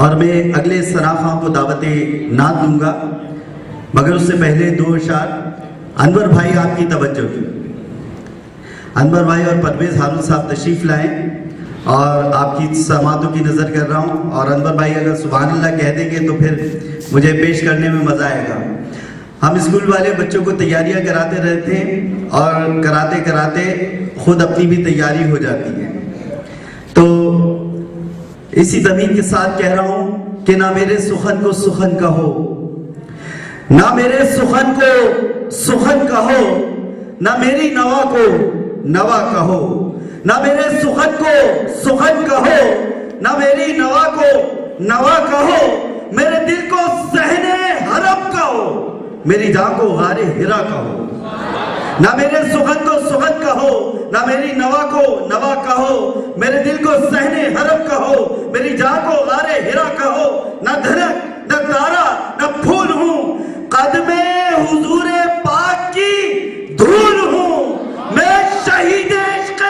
और मैं अगले सराफा को दावत नात दूंगा, मगर उससे पहले दो अशार अनवर भाई आपकी तवज्जो की। अनवर भाई और परवेज हारून साहब तशरीफ लाएं और आपकी समातों की नज़र कर रहा हूँ। और अनवर भाई अगर सुभान अल्लाह कह देंगे तो फिर मुझे पेश करने में मज़ा आएगा। हम स्कूल वाले बच्चों को तैयारियां कराते रहते हैं और कराते कराते खुद अपनी भी तैयारी हो जाती है। तो इसी तमीद के साथ कह रहा हूँ कि ना मेरे सुखन को सुखन कहो, ना मेरे सुखन को सुखन कहो, ना मेरी नवा को नवा कहो, ना मेरे सुखन को सुखन कहो, ना मेरी नवा को नवा कहो, मेरे दिल को सहने हरम कहो, मेरी जान को गारे हिरा कहो। ना मेरे सुखन को सुखन कहो, ना मेरी नवा को नवा कहो, मेरे दिल को सहने हरम कहो, मेरी जान को गारे हिरा कहो। ना धड़क न तारा न फूल हूँ, कदमे हुजूरे पाक की धूल हूँ, मैं शहीद इश्क़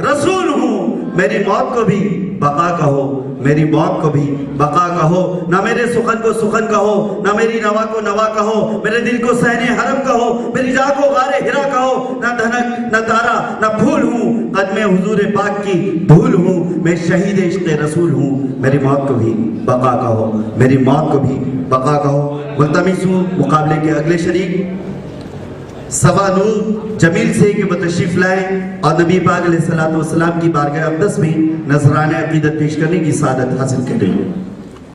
रसूल हूँ। मेरी मौत को भी बका कहो, मेरी मौत को भी बका कहो, ना मेरे सुखन को सुखन कहो, ना मेरी नवा को नवा कहो, मेरे दिल को सहने हरम कहो, मेरी जान को गारे हिरा कहो। ना धनक न तारा न फूल हूँ, कदमे हुजूरे पाक की धूल हूँ, मैं शहीद इश्क़ रसूल हूँ। मेरी मौत को भी बका कहो, मेरी मौत को भी बका कहो। मुल्तमिस हूँ मुकाबले के अगले शरीक सवानूर जमील से कि वो तशरीफ लाए और नबी पाक अलैहिस्सलातु वस्सलाम की बारगाह अक़दस में नज़राने अक़ीदत पेश करने की सादत हासिल करें।